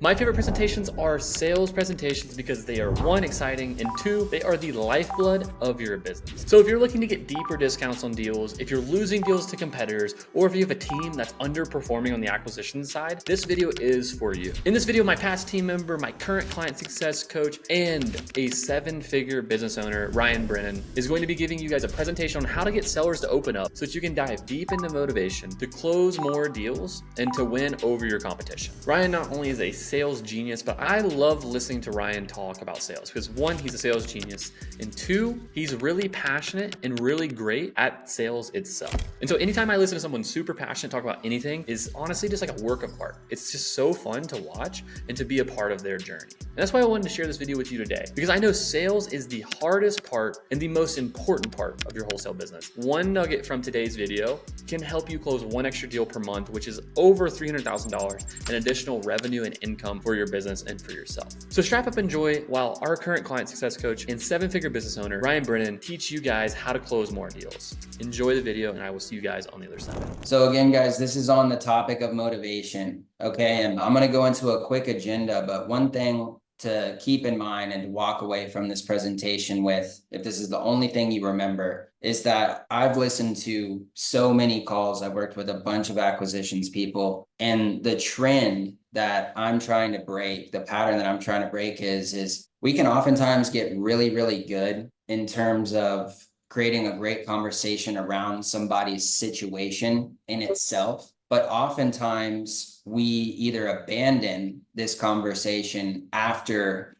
My favorite presentations are sales presentations because they are one, exciting, and two, they are the lifeblood of your business. So if you're looking to get deeper discounts on deals, if you're losing deals to competitors, or if you have a team that's underperforming on the acquisition side, this video is for you. In this video, my past team member, my current client success coach, and a seven-figure business owner, Ryan Brennan, is going to be giving you guys a presentation on how to get sellers to open up so that you can dive deep into motivation to close more deals and to win over your competition. Ryan not only is a sales genius, but I love listening to Ryan talk about sales because one, he's a sales genius, and two, he's really passionate and really great at sales itself. And so anytime I listen to someone super passionate talk about anything is honestly just like a work of art. It's just so fun to watch and to be a part of their journey. And that's why I wanted to share this video with you today, because I know sales is the hardest part and the most important part of your wholesale business. One nugget from today's video can help you close one extra deal per month, which is over $300,000 in additional revenue and income for your business and for yourself. So strap up and enjoy while our current client success coach and seven-figure business owner, Ryan Brennan, teach you guys how to close more deals. Enjoy the video and I will see you guys on the other side. So again, guys, this is on the topic of motivation. Okay. And I'm going to go into a quick agenda, but one thing to keep in mind and to walk away from this presentation with, if this is the only thing you remember, is that I've listened to so many calls. I've worked with a bunch of acquisitions people, and the trend that I'm trying to break, the pattern that I'm trying to break is we can oftentimes get really, really good in terms of creating a great conversation around somebody's situation in itself. But oftentimes we either abandon this conversation after,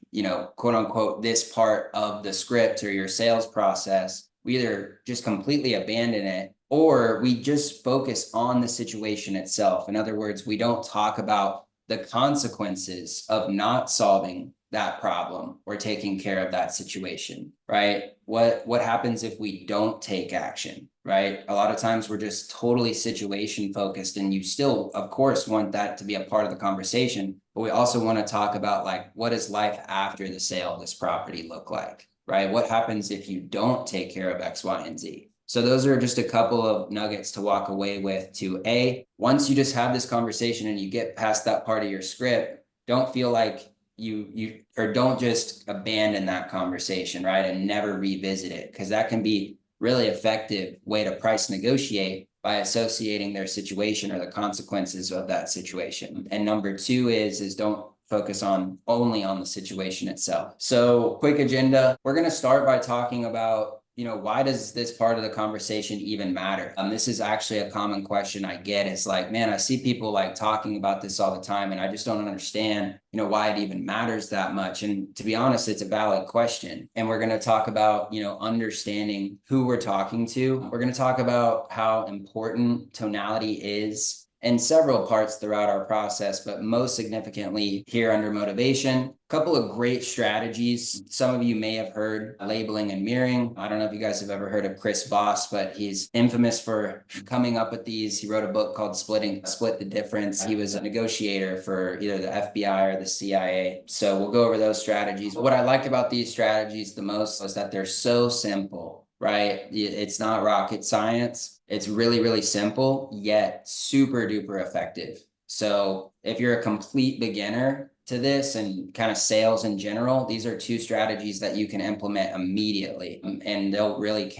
quote unquote, this part of the script or your sales process. We either just completely abandon it, or we just focus on the situation itself. In other words, we don't talk about the consequences of not solving that problem or taking care of that situation, right? What happens if we don't take action, right? A lot of times we're just totally situation focused, and you still, of course, want that to be a part of the conversation, but we also want to talk about, like, what does life after the sale of this property look like, right? What happens if you don't take care of X, Y, and Z? So those are just a couple of nuggets to walk away with to once you just have this conversation and you get past that part of your script, don't feel like or don't just abandon that conversation, right? And never revisit it, because that can be really effective way to price negotiate by associating their situation or the consequences of that situation. And number two is don't focus only on the situation itself. So quick agenda. We're going to start by talking about, why does this part of the conversation even matter? This is actually a common question I get. It's like, man, I see people like talking about this all the time, and I just don't understand, why it even matters that much. And to be honest, it's a valid question. And we're going to talk about, understanding who we're talking to. We're going to talk about how important tonality is in several parts throughout our process, but most significantly here under motivation. A couple of great strategies. Some of you may have heard labeling and mirroring. I don't know if you guys have ever heard of Chris Voss, but he's infamous for coming up with these. He wrote a book called Split the Difference. He was a negotiator for either the FBI or the CIA. So we'll go over those strategies. What I like about these strategies the most is that they're so simple, right? It's not rocket science. It's really, really simple, yet super duper effective. So if you're a complete beginner to this and kind of sales in general, these are two strategies that you can implement immediately, and they'll really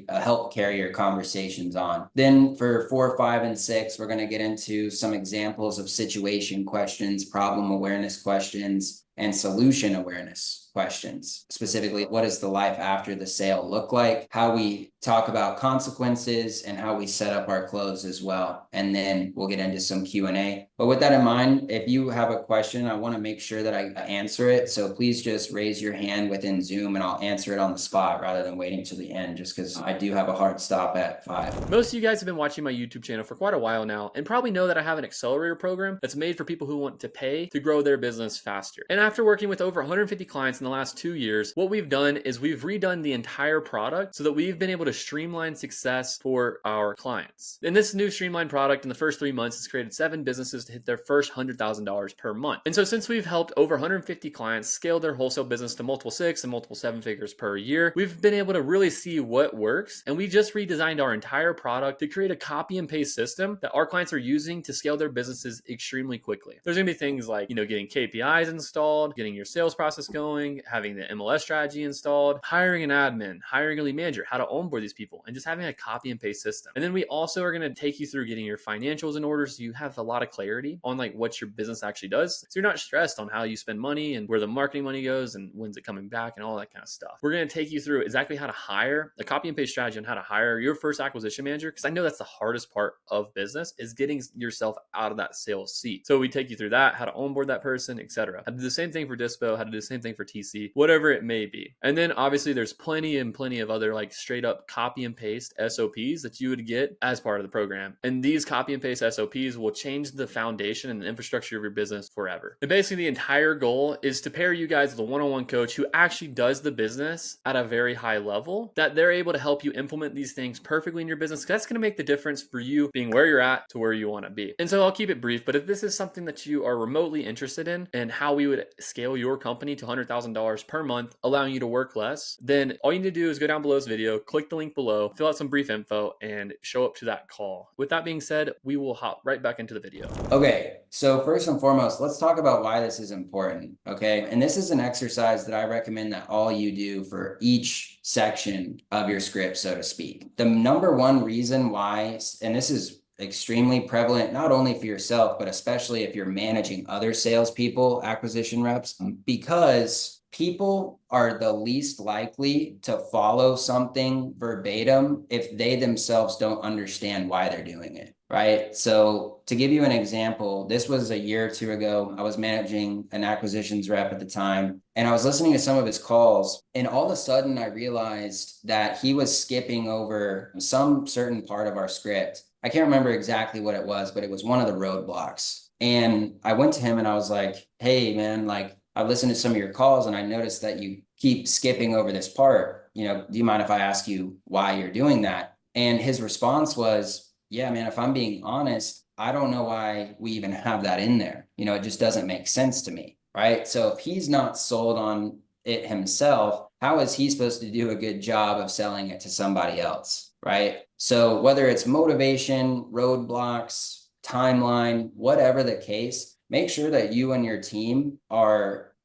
help carry your conversations on. Then for 4, 5, and 6, we're going to get into some examples of situation questions, problem awareness questions, and solution awareness questions. Specifically, what does the life after the sale look like? How we talk about consequences and how we set up our close as well. And then we'll get into some Q&A. But with that in mind, if you have a question, I want to make sure that I answer it. So please just raise your hand within Zoom and I'll answer it on the spot rather than waiting till the end, just because I do have a hard stop at 5. Most of you guys have been watching my YouTube channel for quite a while now and probably know that I have an accelerator program that's made for people who want to pay to grow their business faster. And after working with over 150 clients in the last 2 years, what we've done is we've redone the entire product so that we've been able to streamline success for our clients. And this new streamlined product in the first 3 months has created 7 businesses to hit their first $100,000 per month. And so since since we've helped over 150 clients scale their wholesale business to multiple 6 and multiple 7 figures per year, we've been able to really see what works. And we just redesigned our entire product to create a copy and paste system that our clients are using to scale their businesses extremely quickly. There's going to be things like, getting KPIs installed, getting your sales process going, having the MLS strategy installed, hiring an admin, hiring a lead manager, how to onboard these people, and just having a copy and paste system. And then we also are going to take you through getting your financials in order so you have a lot of clarity on like what your business actually does. So you're not stressed on how you spend money and where the marketing money goes and when's it coming back and all that kind of stuff. We're going to take you through exactly how to hire a copy and paste strategy on how to hire your first acquisition manager, because I know that's the hardest part of business, is getting yourself out of that sales seat. So we take you through that, how to onboard that person, etc. How to do the same thing for Dispo, how to do the same thing for TC, whatever it may be. And then obviously there's plenty of other like straight up copy and paste SOPs that you would get as part of the program. And these copy and paste SOPs will change the foundation and the infrastructure of your business forever. And basically the entire goal is to pair you guys with a one-on-one coach who actually does the business at a very high level, that they're able to help you implement these things perfectly in your business. That's going to make the difference for you being where you're at to where you want to be. And so I'll keep it brief, but if this is something that you are remotely interested in and how we would scale your company to $100,000 per month, allowing you to work less, then all you need to do is go down below this video, click the link below, fill out some brief info, and show up to that call. With that being said, we will hop right back into the video. Okay, so first and foremost, let's talk about why this is important, okay? And this is an exercise that I recommend that all you do for each section of your script, so to speak. The number one reason why, and this is extremely prevalent, not only for yourself, but especially if you're managing other salespeople, acquisition reps, because people are the least likely to follow something verbatim if they themselves don't understand why they're doing it, right? So to give you an example, this was a year or two ago. I was managing an acquisitions rep at the time, and I was listening to some of his calls, and all of a sudden I realized that he was skipping over some certain part of our script. I can't remember exactly what it was, but it was one of the roadblocks. And I went to him and I was like, hey man, like, I've listened to some of your calls and I noticed that you keep skipping over this part. Do you mind if I ask you why you're doing that? And his response was, yeah, man, if I'm being honest, I don't know why we even have that in there. It just doesn't make sense to me, right? So if he's not sold on it himself, how is he supposed to do a good job of selling it to somebody else, right? So whether it's motivation, roadblocks, timeline, whatever the case, make sure that you and your team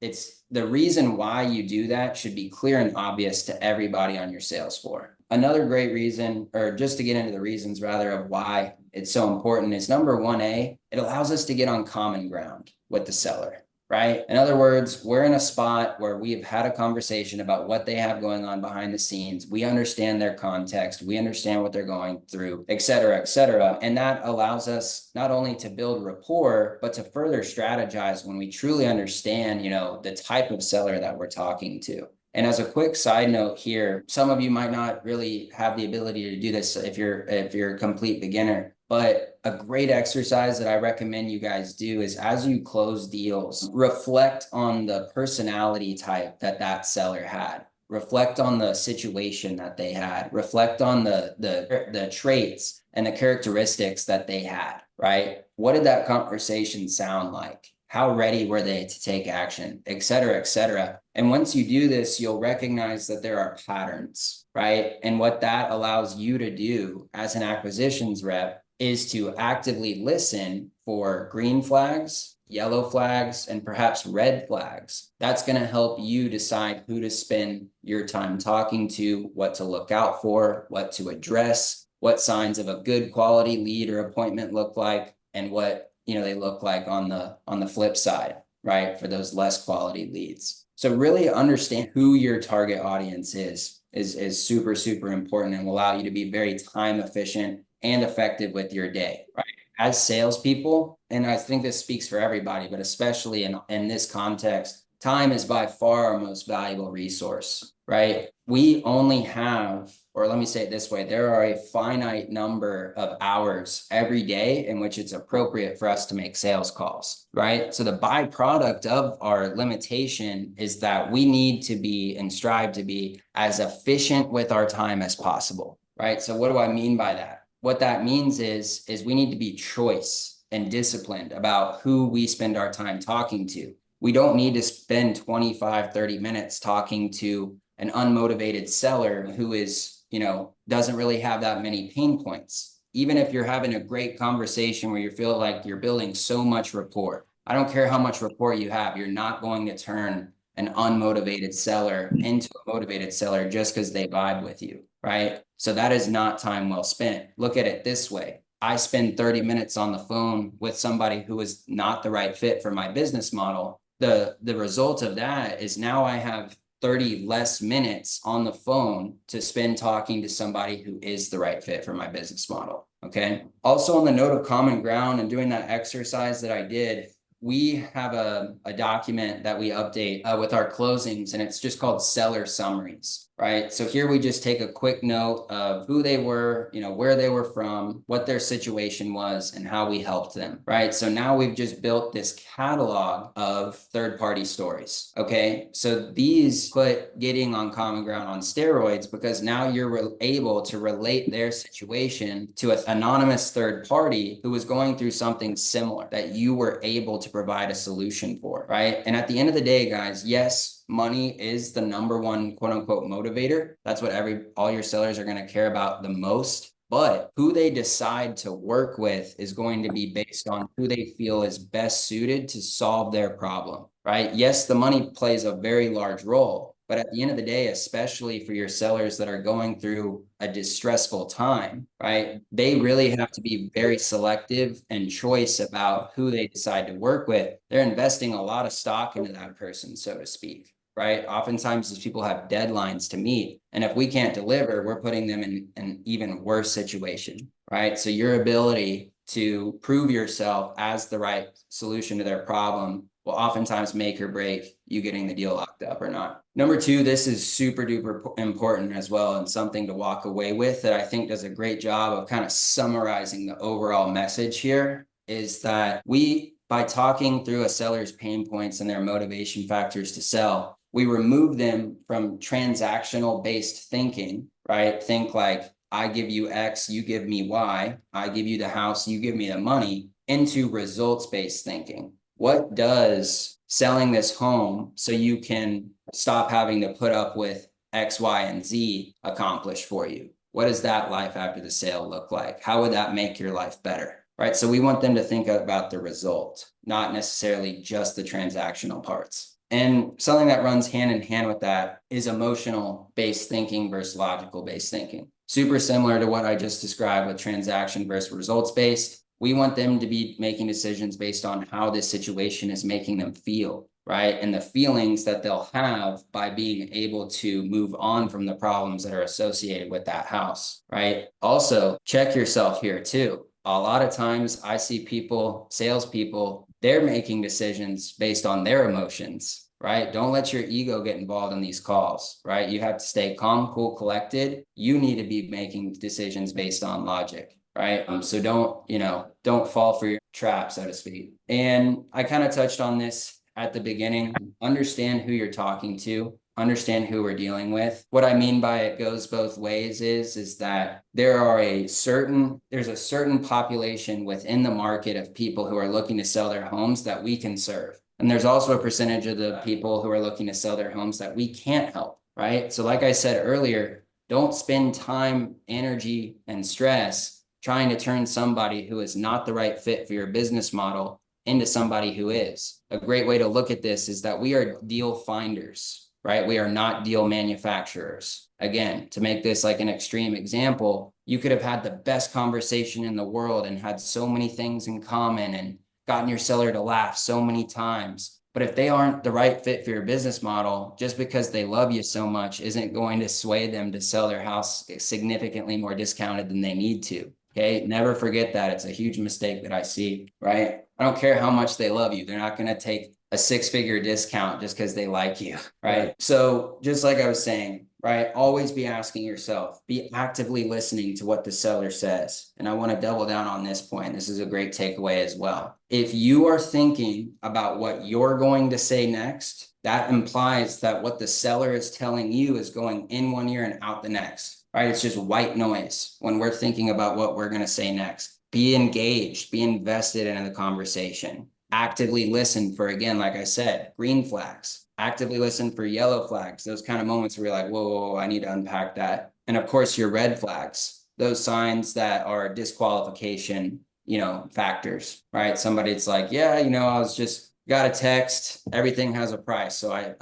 it's the reason why you do that should be clear and obvious to everybody on your sales floor. Another great reason, or just to get into the reasons rather of why it's so important, is number 1A, it allows us to get on common ground with the seller. Right? In other words, we're in a spot where we've had a conversation about what they have going on behind the scenes. We understand their context. We understand what they're going through, et cetera, et cetera. And that allows us not only to build rapport, but to further strategize when we truly understand, the type of seller that we're talking to. And as a quick side note here, some of you might not really have the ability to do this if you're a complete beginner. But a great exercise that I recommend you guys do is, as you close deals, reflect on the personality type that seller had. Reflect on the situation that they had. Reflect on the traits and the characteristics that they had, right? What did that conversation sound like? How ready were they to take action, et cetera, et cetera. And once you do this, you'll recognize that there are patterns, right? And what that allows you to do as an acquisitions rep is to actively listen for green flags, yellow flags, and perhaps red flags. That's going to help you decide who to spend your time talking to, what to look out for, what to address, what signs of a good quality lead or appointment look like, and what they look like on the flip side, right? For those less quality leads. So really understand who your target audience is super, super important, and will allow you to be very time efficient and effective with your day, right? As salespeople, and I think this speaks for everybody, but especially in this context, time is by far our most valuable resource, right? We only have, or let me say it this way, there are a finite number of hours every day in which it's appropriate for us to make sales calls, right? So the byproduct of our limitation is that we need to be and strive to be as efficient with our time as possible, right? So what do I mean by that? What that means is we need to be choice and disciplined about who we spend our time talking to. We don't need to spend 25, 30 minutes talking to an unmotivated seller who is, doesn't really have that many pain points. Even if you're having a great conversation where you feel like you're building so much rapport, I don't care how much rapport you have, you're not going to turn an unmotivated seller into a motivated seller just because they vibe with you, right? So that is not time well spent. Look at it this way. I spend 30 minutes on the phone with somebody who is not the right fit for my business model. The result of that is now I have 30 less minutes on the phone to spend talking to somebody who is the right fit for my business model. Okay. Also, on the note of common ground and doing that exercise that I did, we have a document that we update with our closings, and it's just called seller summaries, right? So here we just take a quick note of who they were, where they were from, what their situation was, and how we helped them, right? So now we've just built this catalog of third-party stories, okay? So these put getting on common ground on steroids, because now you're able to relate their situation to an anonymous third party who was going through something similar that you were able to provide a solution for, right? And at the end of the day, guys, yes, money is the number one quote unquote motivator. That's what all your sellers are going to care about the most. But who they decide to work with is going to be based on who they feel is best suited to solve their problem, right? Yes, the money plays a very large role. But at the end of the day, especially for your sellers that are going through a distressful time, right? They really have to be very selective and choice about who they decide to work with. They're investing a lot of stock into that person, so to speak, right? Oftentimes these people have deadlines to meet. And if we can't deliver, we're putting them in an even worse situation, right? So your ability to prove yourself as the right solution to their problem will oftentimes make or break you getting the deal locked up or not. Number two, this is super duper important as well, and something to walk away with that I think does a great job of kind of summarizing the overall message here, is that by talking through a seller's pain points and their motivation factors to sell, we remove them from transactional based thinking, right? Think like, I give you X, you give me Y, I give you the house, you give me the money, into results based thinking. What does selling this home so you can stop having to put up with X, Y, and Z accomplish for you? What does that life after the sale look like? How would that make your life better? Right? So we want them to think about the result, not necessarily just the transactional parts. And something that runs hand in hand with that is emotional based thinking versus logical based thinking. Super similar to what I just described with transaction versus results based. We want them to be making decisions based on how this situation is making them feel, right? And the feelings that they'll have by being able to move on from the problems that are associated with that house, right? Also, check yourself here too. A lot of times I see salespeople, they're making decisions based on their emotions, right? Don't let your ego get involved in these calls, right? You have to stay calm, cool, collected. You need to be making decisions based on logic, right? So don't fall for your trap, so to speak. And I kind of touched on this at the beginning. Understand who you're talking to, understand who we're dealing with. What I mean by it goes both ways is that there's a certain population within the market of people who are looking to sell their homes that we can serve. And there's also a percentage of the people who are looking to sell their homes that we can't help, right? So like I said earlier, don't spend time, energy, and stress trying to turn somebody who is not the right fit for your business model into somebody who is. A great way to look at this is that we are deal finders, right? We are not deal manufacturers. Again, to make this like an extreme example, you could have had the best conversation in the world and had so many things in common and gotten your seller to laugh so many times. But if they aren't the right fit for your business model, just because they love you so much isn't going to sway them to sell their house significantly more discounted than they need to. Okay, never forget that. It's a huge mistake that I see, right? I don't care how much they love you. They're not going to take a 6-figure discount just because they like you, right? So just like I was saying, right? Always be asking yourself, be actively listening to what the seller says. And I want to double down on this point. This is a great takeaway as well. If you are thinking about what you're going to say next, that implies that what the seller is telling you is going in one ear and out the next. Right? It's just white noise when we're thinking about what we're going to say next. Be engaged, be invested in the conversation. Actively listen for, again, like I said, green flags, actively listen for yellow flags, those kind of moments where you're like, whoa, whoa, whoa, I need to unpack that. And of course, your red flags, those signs that are disqualification, factors, right? Somebody's like, yeah, I was just got a text, everything has a price. So if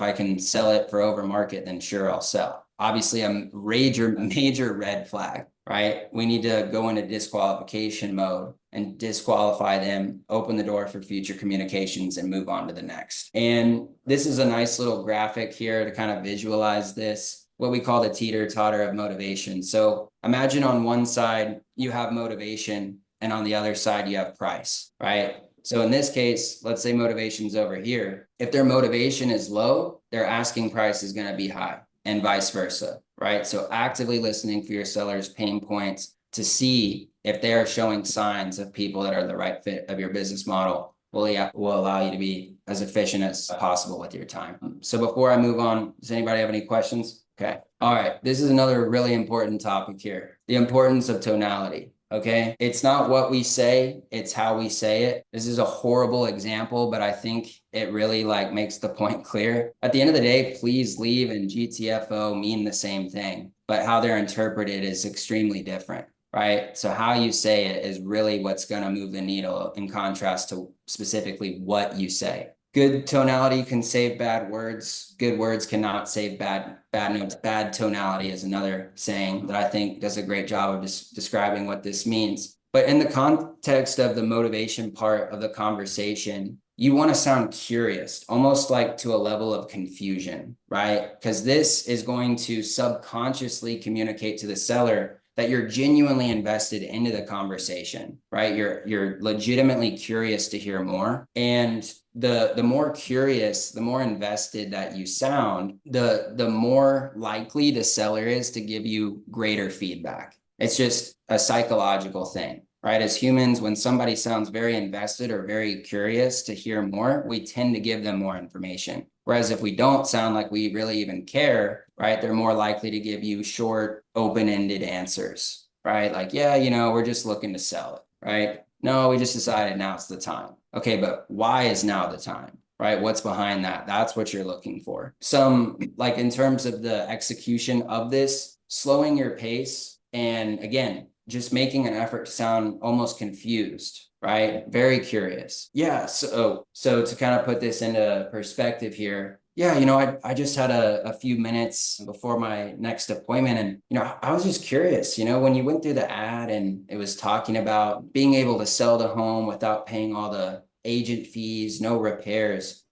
I can sell it for over market, then sure, I'll sell. Obviously, a major red flag, right? We need to go into disqualification mode and disqualify them, open the door for future communications, and move on to the next. And this is a nice little graphic here to kind of visualize this, what we call the teeter-totter of motivation. So imagine on one side, you have motivation, and on the other side, you have price, right? So in this case, let's say motivation's over here. If their motivation is low, their asking price is going to be high, and vice versa, right? So actively listening for your seller's pain points to see if they are showing signs of people that are the right fit of your business model will allow you to be as efficient as possible with your time. So before I move on, does anybody have any questions? Okay. All right. This is another really important topic here. The importance of tonality. Okay. It's not what we say, it's how we say it. This is a horrible example, but I think it really makes the point clear. At the end of the day, please leave and GTFO mean the same thing, but how they're interpreted is extremely different, right? So how you say it is really what's going to move the needle in contrast to specifically what you say. Good tonality can save bad words. Good words cannot save bad notes. Bad tonality is another saying that I think does a great job of just describing what this means. But in the context of the motivation part of the conversation, you want to sound curious, almost like to a level of confusion, right? Because this is going to subconsciously communicate to the seller that you're genuinely invested into the conversation, right? You're legitimately curious to hear more. And the more curious, the more invested that you sound, the more likely the seller is to give you greater feedback. It's just a psychological thing, right? As humans, when somebody sounds very invested or very curious to hear more, we tend to give them more information. Whereas if we don't sound like we really even care, right, they're more likely to give you short, open-ended answers, right? Like, yeah, we're just looking to sell it, right? No, we just decided now's the time. Okay, but why is now the time, right? What's behind that? That's what you're looking for. In terms of the execution of this, slowing your pace and again, just making an effort to sound almost confused, right? Very curious. Yeah. So to kind of put this into perspective here, yeah, I just had a few minutes before my next appointment. And, I was just curious, when you went through the ad and it was talking about being able to sell the home without paying all the agent fees, no repairs,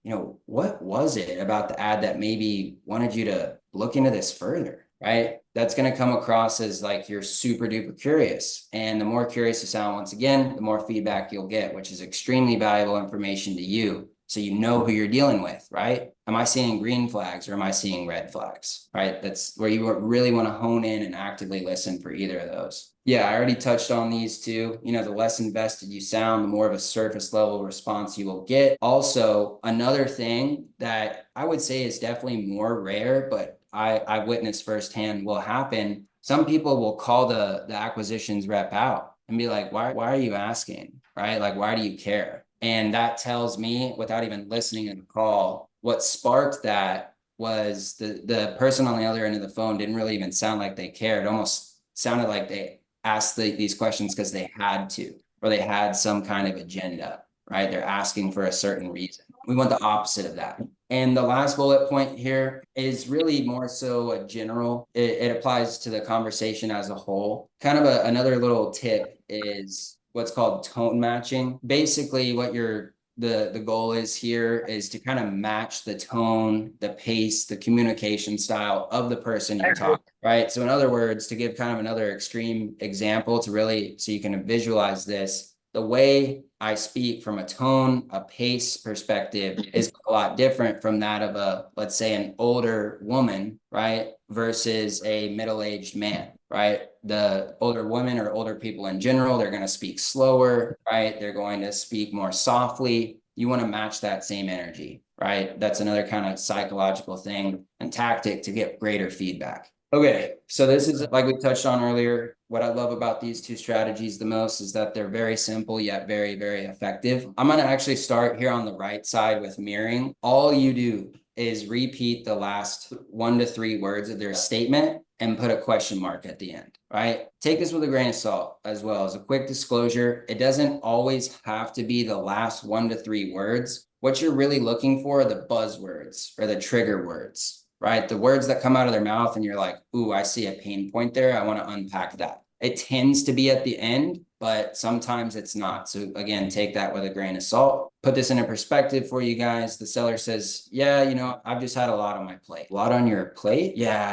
what was it about the ad that maybe wanted you to look into this further, right? That's going to come across as like you're super duper curious. And the more curious you sound, once again, the more feedback you'll get, which is extremely valuable information to you. So you know who you're dealing with, right? Am I seeing green flags or am I seeing red flags, right? That's where you really want to hone in and actively listen for either of those. Yeah, I already touched on these two. The less invested you sound, the more of a surface level response you will get. Also, another thing that I would say is definitely more rare, but I've witnessed firsthand will happen. Some people will call the acquisitions rep out and be like, why are you asking, right? Like, why do you care? And that tells me, without even listening to the call, what sparked that was the person on the other end of the phone didn't really even sound like they cared. It almost sounded like they asked these questions because they had to, or they had some kind of agenda, right? They're asking for a certain reason. We want the opposite of that. And the last bullet point here is really more so a general, it applies to the conversation as a whole. Kind of another little tip is what's called tone matching. Basically, what the goal is here is to kind of match the tone, the pace, the communication style of the person you're talking, right? So in other words, to give kind of another extreme example to really, so you can visualize this, the way I speak from a tone, a pace perspective is a lot different from that of let's say an older woman, right? Versus a middle-aged man, right? The older women or older people in general, they're going to speak slower, right? They're going to speak more softly. You want to match that same energy, right? That's another kind of psychological thing and tactic to get greater feedback. Okay, so this is like we touched on earlier. What I love about these two strategies the most is that they're very simple yet very, very effective. I'm going to actually start here on the right side with mirroring. All you do is repeat the last 1 to 3 words of their statement and put a question mark at the end, right? Take this with a grain of salt as well. As a quick disclosure, it doesn't always have to be the last 1 to 3 words. What you're really looking for are the buzzwords or the trigger words, right? The words that come out of their mouth and you're like, ooh, I see a pain point there. I want to unpack that. It tends to be at the end, but sometimes it's not. So again, take that with a grain of salt. Put this into perspective for you guys. The seller says, yeah, I've just had a lot on my plate. A lot on your plate? Yeah,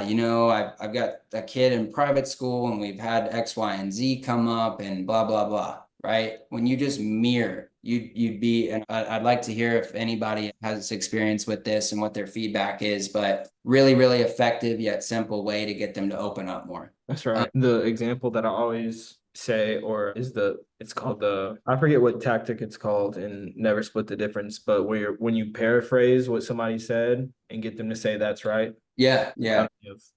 I've got a kid in private school and we've had X, Y, and Z come up and blah, blah, blah. Right? When you just mirror, you'd be, and I'd like to hear if anybody has experience with this and what their feedback is, but really, really effective yet simple way to get them to open up more. That's right. The example that I always say, or is it's called I forget what tactic it's called and Never Split the Difference, but when you paraphrase what somebody said and get them to say that's right. Yeah, yeah.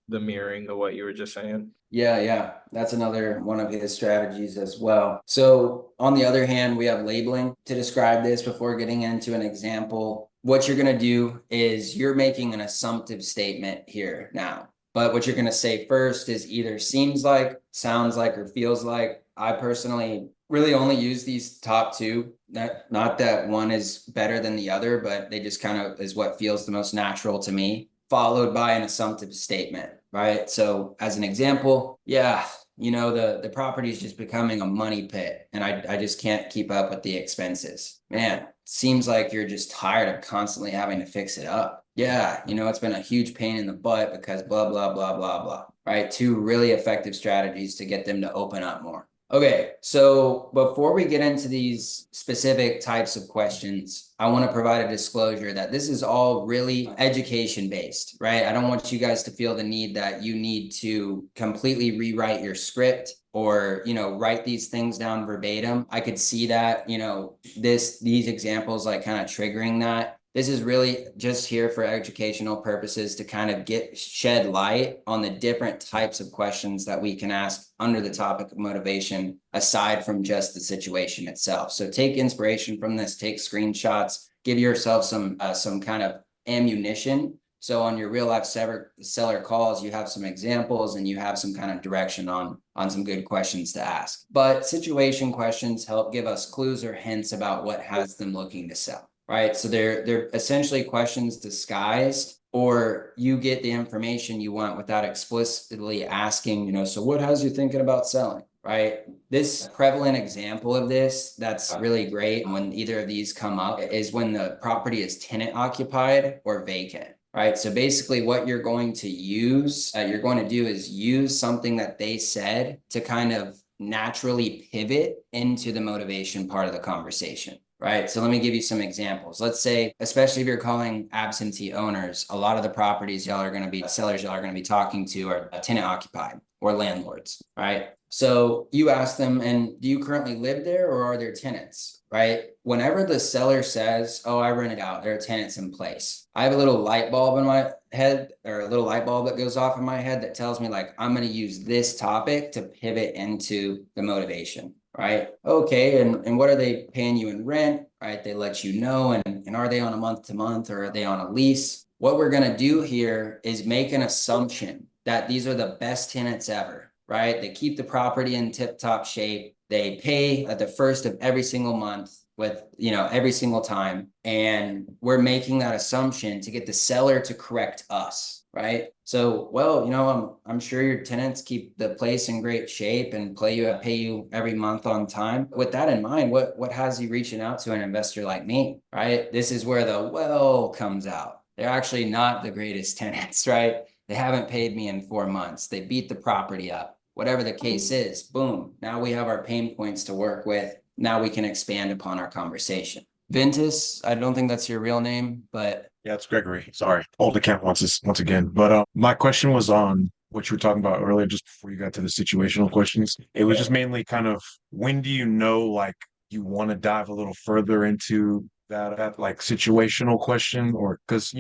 The mirroring of what you were just saying. Yeah, yeah. That's another one of his strategies as well. So on the other hand, we have labeling to describe this before getting into an example. What you're going to do is you're making an assumptive statement here now. But what you're going to say first is either seems like, sounds like, or feels like. I personally really only use these top two. Not that one is better than the other, but they just kind of is what feels the most natural to me, followed by an assumptive statement, right? So as an example, yeah, the property is just becoming a money pit and I just can't keep up with the expenses. Man, seems like you're just tired of constantly having to fix it up. Yeah, it's been a huge pain in the butt because blah, blah, blah, blah, blah, right? Two really effective strategies to get them to open up more. Okay, so before we get into these specific types of questions, I want to provide a disclosure that this is all really education based, right? I don't want you guys to feel the need that you need to completely rewrite your script or, write these things down verbatim. I could see that, these examples like kind of triggering that. This is really just here for educational purposes to kind of shed light on the different types of questions that we can ask under the topic of motivation, aside from just the situation itself. So take inspiration from this, take screenshots, give yourself some kind of ammunition. So on your real life seller calls, you have some examples and you have some kind of direction on some good questions to ask. But situation questions help give us clues or hints about what has them looking to sell. Right. So they're essentially questions disguised, or you get the information you want without explicitly asking, so what has you thinking about selling? Right. This prevalent example of this that's really great when either of these come up is when the property is tenant occupied or vacant. Right. So basically what you're going to do is use something that they said to kind of naturally pivot into the motivation part of the conversation. Right. So let me give you some examples. Let's say, especially if you're calling absentee owners, a lot of the properties sellers y'all are going to be talking to are tenant occupied or landlords. Right. So you ask them, and do you currently live there or are there tenants? Right. Whenever the seller says, oh, I rent it out, there are tenants in place, I have a little light bulb in my head, or a little light bulb that goes off in my head that tells me like, I'm going to use this topic to pivot into the motivation. Right. Okay. And what are they paying you in rent? Right. They let you know. And are they on a month to month or are they on a lease? What we're going to do here is make an assumption that these are the best tenants ever. Right. They keep the property in tip top shape. They pay at the first of every single month with, every single time. And we're making that assumption to get the seller to correct us. Right. So, well, I'm sure your tenants keep the place in great shape and pay you every month on time. With that in mind, what has you reaching out to an investor like me? Right. This is where the well comes out. They're actually not the greatest tenants, right? They haven't paid me in 4 months. They beat the property up. Whatever the case is, boom. Now we have our pain points to work with. Now we can expand upon our conversation. Ventus, I don't think that's your real name, but yeah, it's Gregory. Sorry. Old account once again. But my question was on what you were talking about earlier, just before you got to the situational questions. It was just mainly kind of when do you know like you want to dive a little further into that like situational question, or because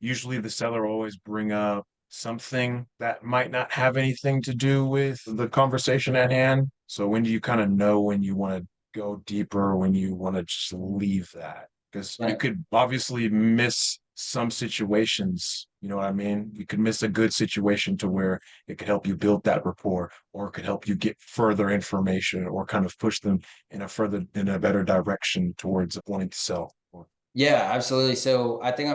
usually the seller always bring up something that might not have anything to do with the conversation at hand? So when do you kind of know when you want to go deeper, when you want to just leave that? Because you When could obviously miss some situations, you know what I mean? You could miss a good situation to where it could help you build that rapport, or it could help you get further information, or kind of push them in a better direction towards wanting to sell. Yeah, absolutely. So I think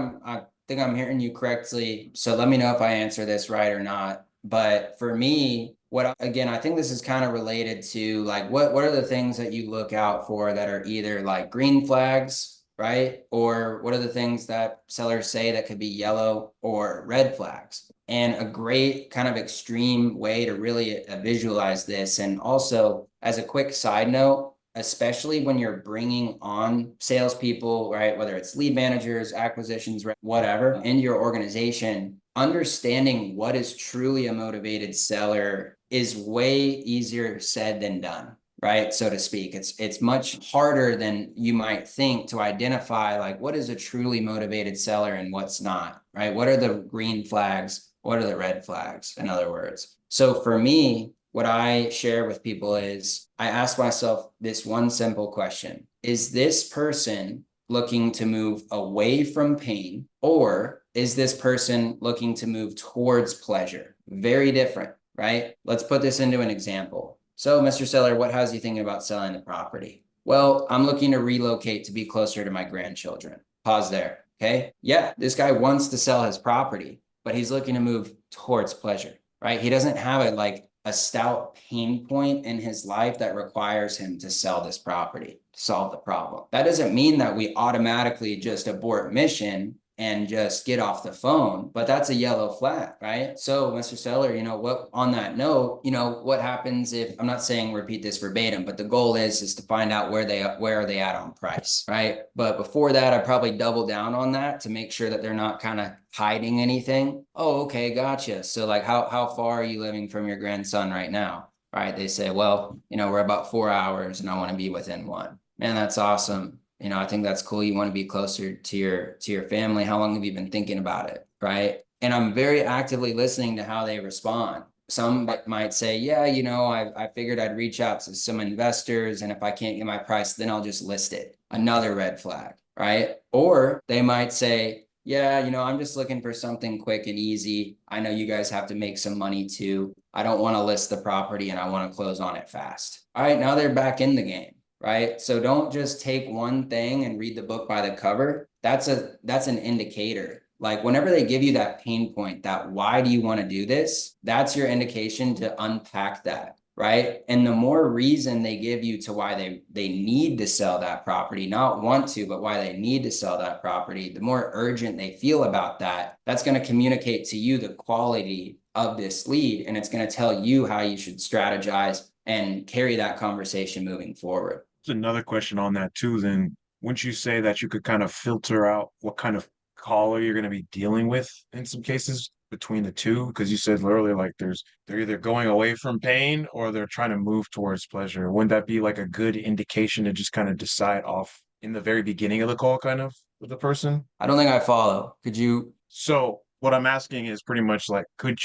I'm hearing you correctly. So let me know if I answer this right or not. But for me, again, I think this is kind of related to like what are the things that you look out for that are either like green flags, right? Or what are the things that sellers say that could be yellow or red flags? And a great kind of extreme way to really visualize this, and also as a quick side note, especially when you're bringing on salespeople, right? Whether it's lead managers, acquisitions, whatever, in your organization, understanding what is truly a motivated seller is way easier said than done, right? So to speak, it's much harder than you might think to identify like what is a truly motivated seller and what's not, right? What are the green flags? What are the red flags, in other words? So for me, what I share with people is I ask myself this one simple question. Is this person looking to move away from pain, or is this person looking to move towards pleasure? Very different, right? Let's put this into an example. So, Mr. Seller, what has you thinking about selling the property? Well, I'm looking to relocate to be closer to my grandchildren. Pause there. Okay. Yeah, this guy wants to sell his property, but he's looking to move towards pleasure, right? He doesn't have it like a stout pain point in his life that requires him to sell this property to solve the problem. That doesn't mean that we automatically just abort mission and just get off the phone, but that's a yellow flag, right? So, Mr. Seller, what, on that note, what happens if, I'm not saying repeat this verbatim, but the goal is to find out where are they at on price, right? But before that, I probably double down on that to make sure that they're not kind of hiding anything. Oh, okay, gotcha. So like how far are you living from your grandson right now? Right? They say, well, we're about 4 hours and I want to be within one. Man, that's awesome. I think that's cool. You want to be closer to your family. How long have you been thinking about it? Right. And I'm very actively listening to how they respond. Some might say, yeah, I figured I'd reach out to some investors, and if I can't get my price, then I'll just list it. Another red flag, right? Or they might say, yeah, I'm just looking for something quick and easy. I know you guys have to make some money too. I don't want to list the property and I want to close on it fast. All right, now they're back in the game, right? So don't just take one thing and read the book by the cover. That's an indicator. Like whenever they give you that pain point, that why do you want to do this? That's your indication to unpack that, right? And the more reason they give you to why they need to sell that property, not want to, but why they need to sell that property, the more urgent they feel about that, that's going to communicate to you the quality of this lead, and it's going to tell you how you should strategize and carry that conversation moving forward. There's another question on that too, then wouldn't you say that you could kind of filter out what kind of caller you're going to be dealing with in some cases between the two? Because you said earlier, like they're either going away from pain or they're trying to move towards pleasure. Wouldn't that be like a good indication to just kind of decide off in the very beginning of the call, kind of with the person? I don't think I follow. Could you? So what I'm asking is pretty much like, could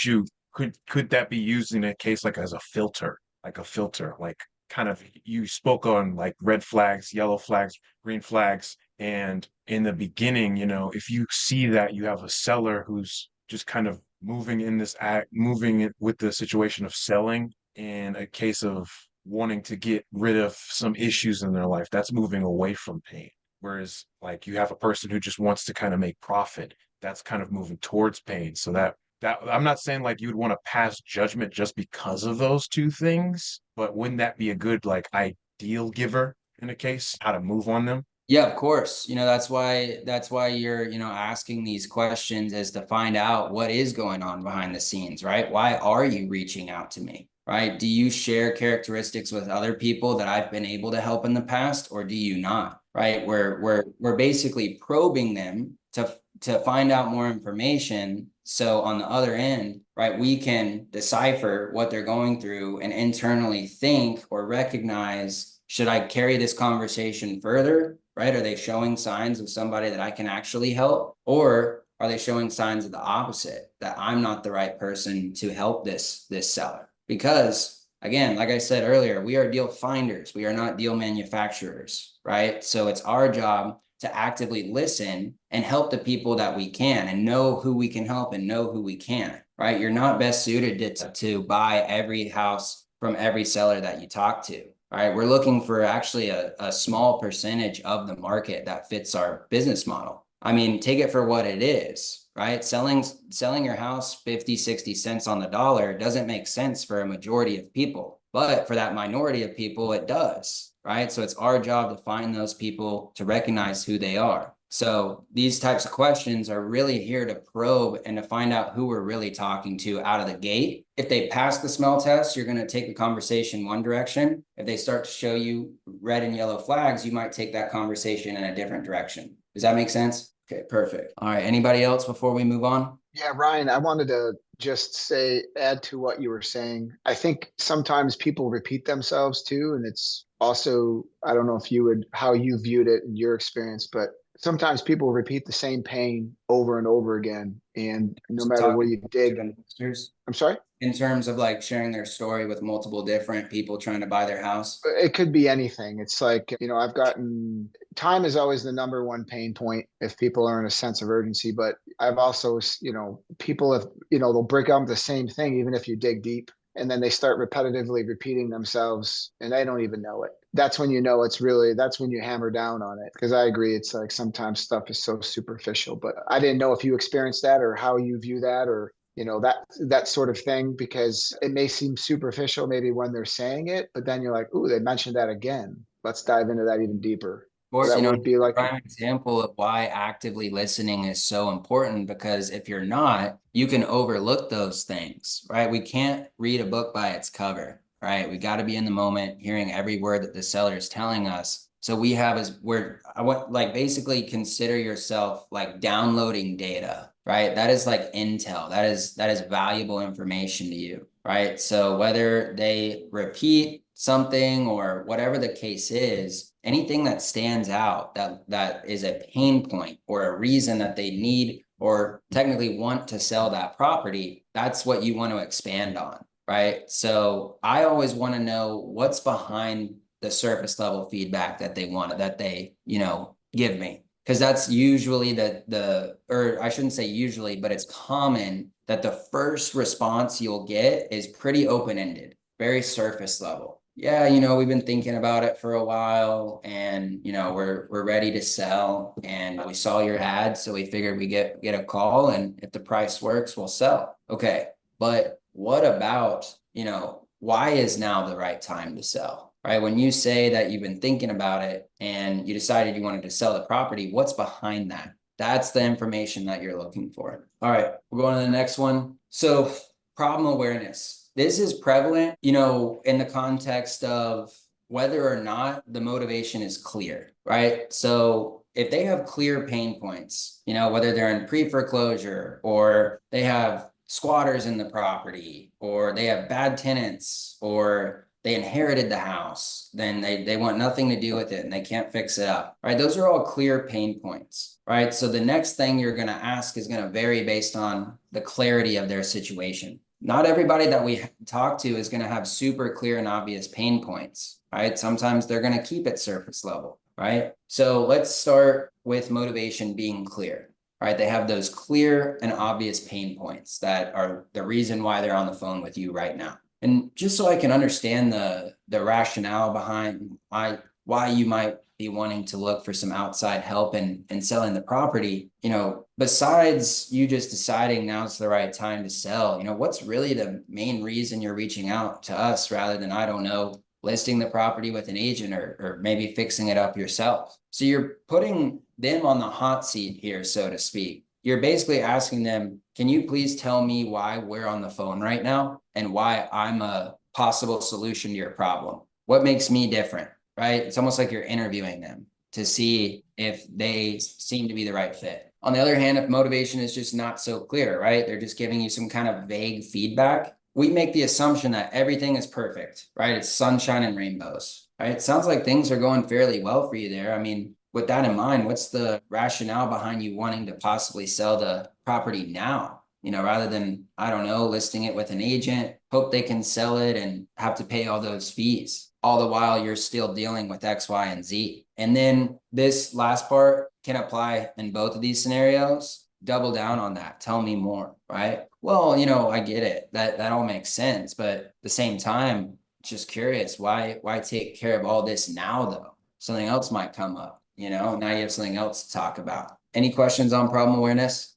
that be used in a case like as a filter, like kind of you spoke on like red flags, yellow flags, green flags, and in the beginning, if you see that you have a seller who's just kind of moving it with the situation of selling in a case of wanting to get rid of some issues in their life, that's moving away from pain. Whereas like you have a person who just wants to kind of make profit, that's kind of moving towards pain. So that I'm not saying like you would want to pass judgment just because of those two things, but wouldn't that be a good like ideal giver in a case, how to move on them? Yeah, of course. That's why you're, asking these questions, is to find out what is going on behind the scenes, right? Why are you reaching out to me? Right? Do you share characteristics with other people that I've been able to help in the past, or do you not? Right? We're basically probing them to find out more information. So on the other end, right, we can decipher what they're going through and internally think or recognize, should I carry this conversation further? Right? Are they showing signs of somebody that I can actually help? Or are they showing signs of the opposite, that I'm not the right person to help this seller? Because again, like I said earlier, we are deal finders. We are not deal manufacturers, right? So it's our job to actively listen and help the people that we can and know who we can help and know who we can't, right? You're not best suited to buy every house from every seller that you talk to, right? We're looking for actually a small percentage of the market that fits our business model. I mean, take it for what it is, right? Selling your house 50, 60 cents on the dollar doesn't make sense for a majority of people, but for that minority of people, it does, right? So it's our job to find those people, to recognize who they are. So these types of questions are really here to probe and to find out who we're really talking to out of the gate. If they pass the smell test, you're going to take the conversation one direction. If they start to show you red and yellow flags, you might take that conversation in a different direction. Does that make sense? Okay, perfect. All right, anybody else before we move on? Yeah, Ryan, I wanted to just add to what you were saying. I think sometimes people repeat themselves too, and it's also, I don't know if how you viewed it in your experience, but sometimes people repeat the same pain over and over again. And no matter where you dig, I'm sorry? In terms of like sharing their story with multiple different people trying to buy their house? It could be anything. It's like, time is always the number one pain point if people are in a sense of urgency. But I've also, people have, they'll break out the same thing, even if you dig deep, and then they start repetitively repeating themselves and they don't even know it. That's when you know that's when you hammer down on it. Because I agree, it's like sometimes stuff is so superficial, but I didn't know if you experienced that or how you view that, or that sort of thing, because it may seem superficial maybe when they're saying it, but then you're like, ooh, they mentioned that again. Let's dive into that even deeper. Of course, That would be like a prime example of why actively listening is so important, because if you're not, you can overlook those things, right? We can't read a book by its cover, right? We got to be in the moment, hearing every word that the seller is telling us. So I want, like, basically consider yourself like downloading data, right? That is like intel. That is valuable information to you, right? So whether they repeat something or whatever the case is, anything that stands out that is a pain point or a reason that they need or technically want to sell that property, that's what you want to expand on, right? So I always want to know what's behind the surface level feedback that they give me, because that's usually or I shouldn't say usually, but it's common that the first response you'll get is pretty open-ended, very surface level. Yeah, we've been thinking about it for a while, and we're ready to sell, and we saw your ad, so we figured we get a call, and if the price works, we'll sell. Okay, but what about, why is now the right time to sell? Right? When you say that you've been thinking about it and you decided you wanted to sell the property, what's behind that? That's the information that you're looking for. All right, we're going to the next one. So problem awareness. This is prevalent, in the context of whether or not the motivation is clear, right? So if they have clear pain points, whether they're in pre-foreclosure or they have squatters in the property or they have bad tenants or they inherited the house, then they want nothing to do with it and they can't fix it up, right? Those are all clear pain points, right? So the next thing you're going to ask is going to vary based on the clarity of their situation. Not everybody that we talk to is going to have super clear and obvious pain points, right? Sometimes they're going to keep it surface level, right? So let's start with motivation being clear, right? They have those clear and obvious pain points that are the reason why they're on the phone with you right now. And just so I can understand the rationale behind why you might be wanting to look for some outside help in selling the property, besides you just deciding now's the right time to sell, what's really the main reason you're reaching out to us rather than, I don't know, listing the property with an agent or maybe fixing it up yourself? So you're putting them on the hot seat here, so to speak. You're basically asking them, can you please tell me why we're on the phone right now and why I'm a possible solution to your problem? What makes me different, right? It's almost like you're interviewing them to see if they seem to be the right fit. On the other hand, if motivation is just not so clear, right? They're just giving you some kind of vague feedback. We make the assumption that everything is perfect, right? It's sunshine and rainbows, right? It sounds like things are going fairly well for you there. I mean, with that in mind, what's the rationale behind you wanting to possibly sell the property now? You know, rather than, I don't know, listing it with an agent, hope they can sell it and have to pay all those fees. All the while you're still dealing with X, Y, and Z. And then this last part can apply in both of these scenarios. Double down on that. Tell me more, right? Well, you know, I get it. That all makes sense. But at the same time, just curious, why take care of all this now though? Something else might come up, you know, now you have something else to talk about. Any questions on problem awareness?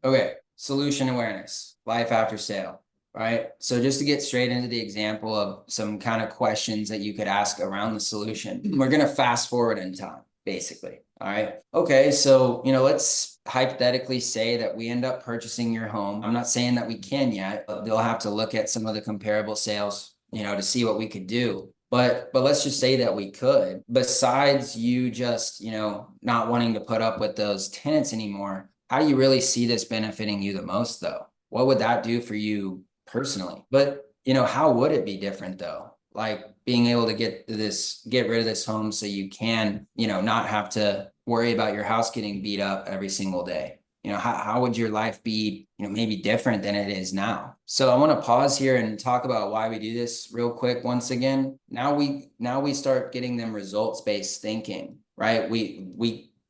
Okay. Solution awareness, life after sale, right? So just to get straight into the example of some kind of questions that you could ask around the solution, we're going to fast forward in time, basically. All right. Okay. So, you know, let's hypothetically say that we end up purchasing your home. I'm not saying that we can yet, but they'll have to look at some of the comparable sales, you know, to see what we could do. But let's just say that we could, besides you just, you know, not wanting to put up with those tenants anymore, how do you really see this benefiting you the most though? What would that do for you personally? But, you know, how would it be different though? Like being able to get rid of this home so you can, you know, not have to worry about your house getting beat up every single day. You know, how would your life be, you know, maybe different than it is now? So I want to pause here and talk about why we do this real quick once again. Now we start getting them results-based thinking, right?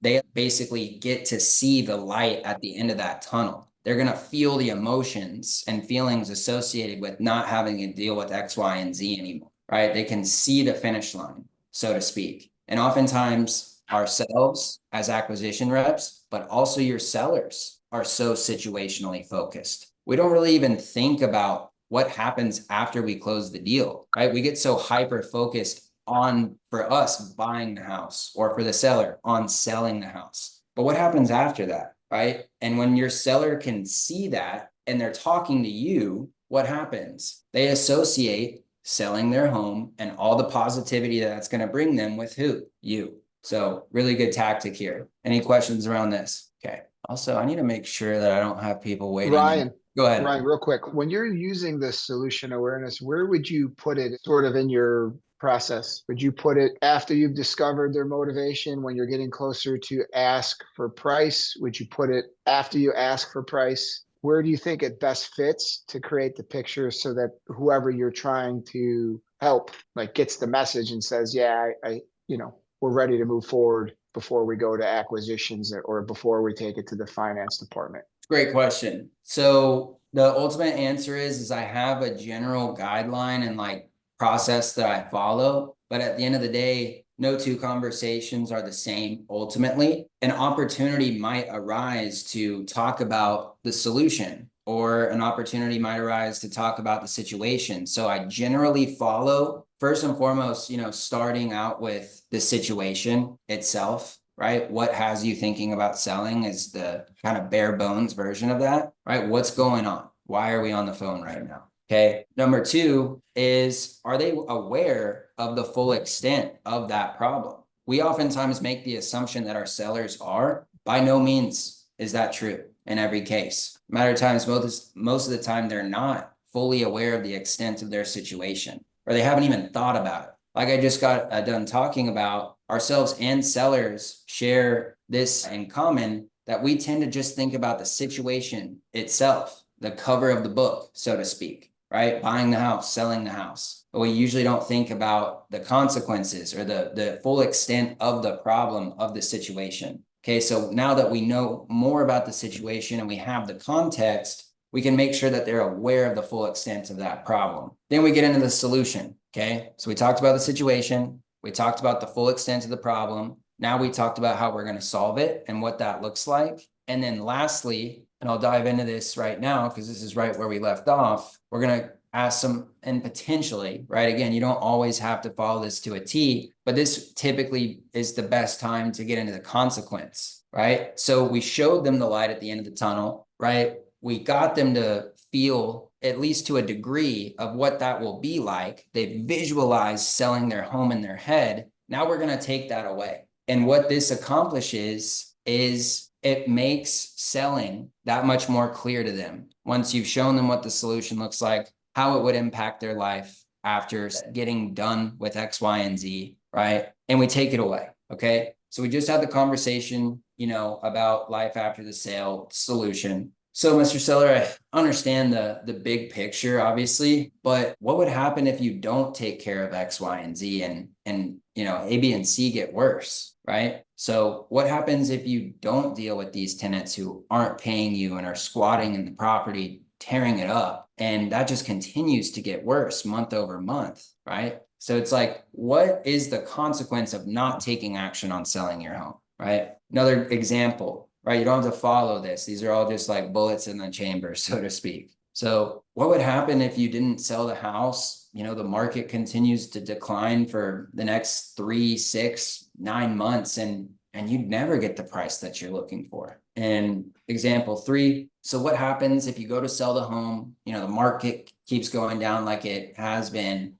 They basically get to see the light at the end of that tunnel. They're going to feel the emotions and feelings associated with not having to deal with X, Y, and Z anymore, right? They can see the finish line, so to speak. And oftentimes ourselves as acquisition reps, but also your sellers are so situationally focused. We don't really even think about what happens after we close the deal, right? We get so hyper focused on, for us, buying the house, or for the seller on selling the house. But what happens after that, right? And when your seller can see that and they're talking to you, what happens? They associate selling their home and all the positivity that's going to bring them with who? You. So really good tactic here. Any questions around this? Okay. Also, I need to make sure that I don't have people waiting. Ryan, go ahead. Ryan, real quick, when you're using the solution awareness, where would you put it sort of in your process? Would you put it after you've discovered their motivation, when you're getting closer to ask for price? Would you put it after you ask for price? Where do you think it best fits to create the picture so that whoever you're trying to help, like, gets the message and says, yeah, I you know, we're ready to move forward before we go to acquisitions or before we take it to the finance department? Great question. So the ultimate answer is I have a general guideline and like process that I follow, but at the end of the day, no two conversations are the same. Ultimately, an opportunity might arise to talk about the solution, or an opportunity might arise to talk about the situation. So I generally follow, first and foremost, you know, starting out with the situation itself, right? What has you thinking about selling is the kind of bare bones version of that, right? What's going on? Why are we on the phone right now? Okay. Number two is, are they aware of the full extent of that problem? We oftentimes make the assumption that our sellers are. By no means is that true in every case. Matter of times, most of the time, they're not fully aware of the extent of their situation, or they haven't even thought about it. Like I just got done talking about, ourselves and sellers share this in common, that we tend to just think about the situation itself, the cover of the book, so to speak, right? Buying the house, selling the house. But we usually don't think about the consequences or the full extent of the problem of the situation. Okay, so now that we know more about the situation and we have the context, we can make sure that they're aware of the full extent of that problem. Then we get into the solution. Okay, so we talked about the situation. We talked about the full extent of the problem. Now we talked about how we're going to solve it and what that looks like. And then lastly, and I'll dive into this right now because this is right where we left off, we're going to ask some, and potentially, right? Again, you don't always have to follow this to a T, but this typically is the best time to get into the consequence, right? So we showed them the light at the end of the tunnel, right? We got them to feel, at least to a degree, of what that will be like. They've visualized selling their home in their head. Now we're going to take that away. And what this accomplishes is it makes selling that much more clear to them. Once you've shown them what the solution looks like, how it would impact their life after getting done with X, Y, and Z, right? And we take it away. Okay. So we just had the conversation, about life after the sale solution. So, Mr. Seller, I understand the big picture, obviously, but what would happen if you don't take care of X, Y, and Z and A, B, and C get worse, right? So what happens if you don't deal with these tenants who aren't paying you and are squatting in the property, tearing it up, and that just continues to get worse month over month, right? So it's like, what is the consequence of not taking action on selling your home, right? Another example, right? You don't have to follow this. These are all just like bullets in the chamber, so to speak. So what would happen if you didn't sell the house? The market continues to decline for the next 3, 6, 9 months, and you'd never get the price that you're looking for. And example 3, so what happens if you go to sell the home, the market keeps going down like it has been,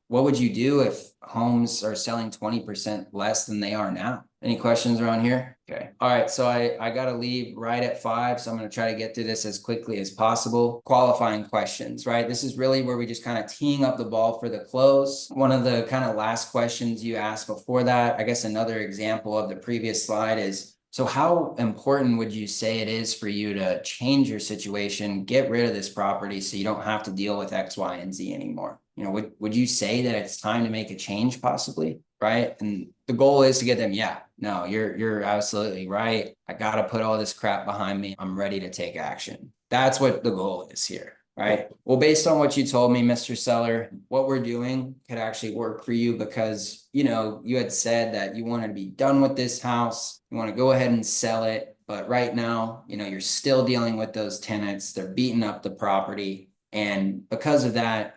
what would you do if homes are selling 20% less than they are now? Any questions around here? Okay. All right. So I got to leave right at 5. So I'm going to try to get through this as quickly as possible. Qualifying questions, right? This is really where we just kind of teeing up the ball for the close. One of the kind of last questions you asked before that, I guess another example of the previous slide is, so how important would you say it is for you to change your situation, get rid of this property so you don't have to deal with X, Y, and Z anymore? Would you say that it's time to make a change possibly? Right. And the goal is to get them. Yeah, no, you're absolutely right. I got to put all this crap behind me. I'm ready to take action. That's what the goal is here. Right. Well, based on what you told me, Mr. Seller, what we're doing could actually work for you because, you had said that you wanted to be done with this house. You want to go ahead and sell it. But right now, you're still dealing with those tenants. They're beating up the property. And because of that,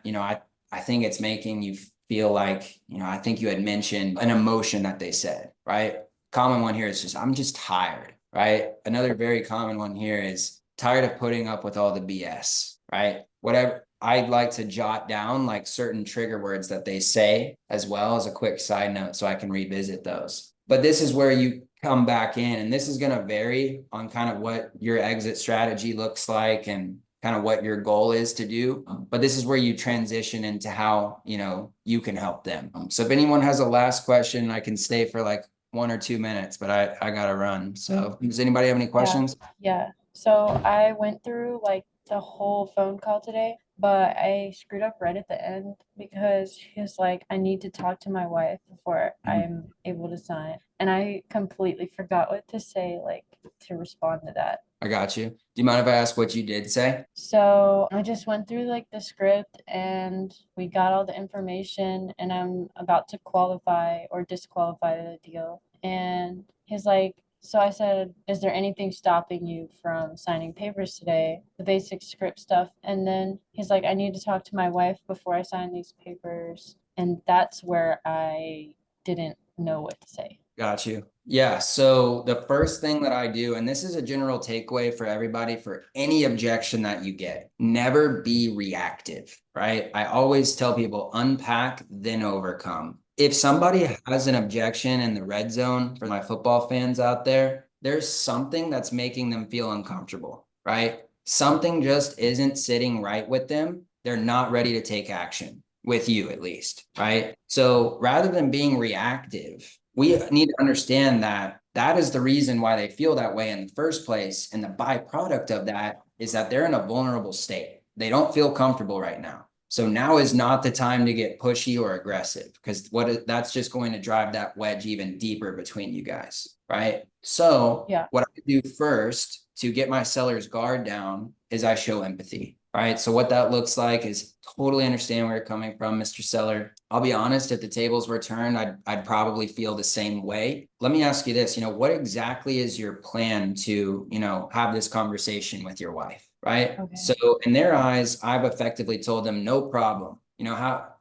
I think it's making you feel like, I think you had mentioned an emotion that they said, right? Common one here is just, I'm just tired, right? Another very common one here is tired of putting up with all the BS, right? Whatever. I'd like to jot down like certain trigger words that they say as well as a quick side note so I can revisit those. But this is where you come back in, and this is going to vary on kind of what your exit strategy looks like and kind of what your goal is to do. But this is where you transition into how, you can help them. So if anyone has a last question, I can stay for like 1 or 2 minutes, but I got to run. So does anybody have any questions? Yeah. So I went through like the whole phone call today, but I screwed up right at the end because he was like, I need to talk to my wife before I'm able to sign. And I completely forgot what to say, like to respond to that. I got you. Do you mind if I ask what you did say? So I just went through like the script and we got all the information and I'm about to qualify or disqualify the deal. And he's like, so I said, is there anything stopping you from signing papers today? The basic script stuff. And then he's like, I need to talk to my wife before I sign these papers. And that's where I didn't know what to say. Got you. Yeah. So the first thing that I do, and this is a general takeaway for everybody for any objection that you get, never be reactive, right? I always tell people unpack, then overcome. If somebody has an objection in the red zone, for my football fans out there, there's something that's making them feel uncomfortable, right? Something just isn't sitting right with them. They're not ready to take action with you, at least, right? So rather than being reactive, we need to understand that that is the reason why they feel that way in the first place. And the byproduct of that is that they're in a vulnerable state. They don't feel comfortable right now. So now is not the time to get pushy or aggressive because that's just going to drive that wedge even deeper between you guys, right? So what I do first to get my seller's guard down is I show empathy. Right. So what that looks like is totally understand where you're coming from, Mr. Seller. I'll be honest, if the tables were turned, I'd probably feel the same way. Let me ask you this, what exactly is your plan to, have this conversation with your wife? Right. Okay. So in their eyes, I've effectively told them, no problem.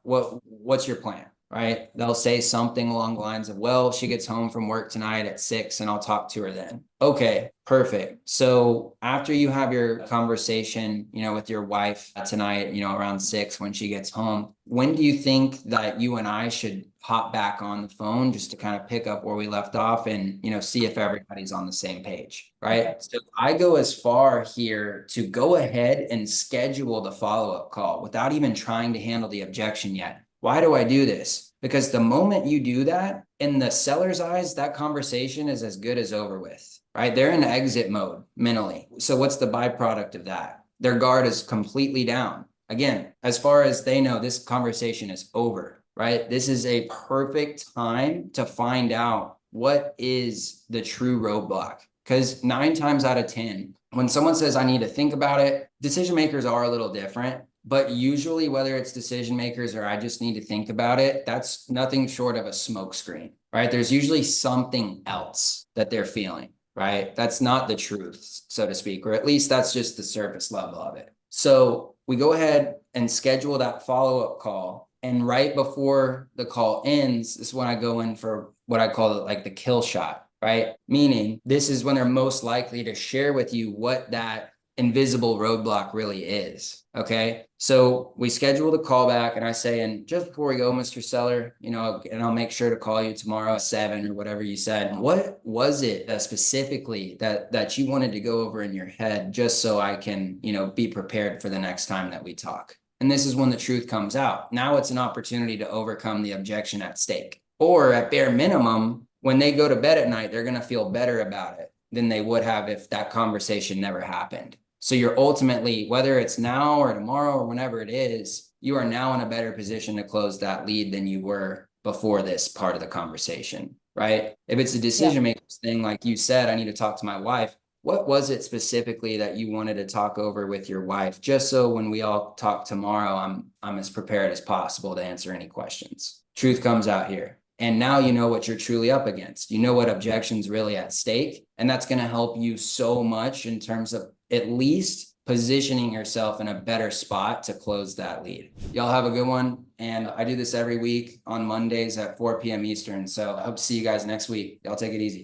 What's your plan? Right. They'll say something along the lines of, well, she gets home from work tonight at 6 and I'll talk to her then. Okay, perfect. So after you have your conversation, with your wife tonight, around 6 when she gets home, when do you think that you and I should hop back on the phone just to kind of pick up where we left off and, see if everybody's on the same page, right? Okay. So I go as far here to go ahead and schedule the follow-up call without even trying to handle the objection yet. Why do I do this? Because the moment you do that, in the seller's eyes, that conversation is as good as over with, right? They're in exit mode mentally. So what's the byproduct of that? Their guard is completely down. Again, as far as they know, this conversation is over, right? This is a perfect time to find out what is the true roadblock. Because 9 times out of 10, when someone says, I need to think about it, decision makers are a little different. But usually, whether it's decision makers or I just need to think about it, that's nothing short of a smokescreen, right? There's usually something else that they're feeling, right? That's not the truth, so to speak, or at least that's just the surface level of it. So we go ahead and schedule that follow-up call. And right before the call ends, this is when I go in for what I call like the kill shot, right? Meaning this is when they're most likely to share with you what that invisible roadblock really is. Okay. So we schedule the call back and I say, and just before we go, Mr. Seller, and I'll make sure to call you tomorrow at 7 or whatever you said. What was it specifically that you wanted to go over in your head, just so I can, be prepared for the next time that we talk? And this is when the truth comes out. Now it's an opportunity to overcome the objection at stake. Or at bare minimum, when they go to bed at night, they're going to feel better about it than they would have if that conversation never happened. So you're ultimately, whether it's now or tomorrow or whenever it is, you are now in a better position to close that lead than you were before this part of the conversation, right? If it's a decision maker's thing, like you said, I need to talk to my wife. What was it specifically that you wanted to talk over with your wife? Just so when we all talk tomorrow, I'm as prepared as possible to answer any questions. Truth comes out here. And now you know what you're truly up against. You know what objection's really at stake. And that's going to help you so much in terms of at least positioning yourself in a better spot to close that lead. Y'all have a good one. And I do this every week on Mondays at 4 p.m. Eastern. So I hope to see you guys next week. Y'all take it easy.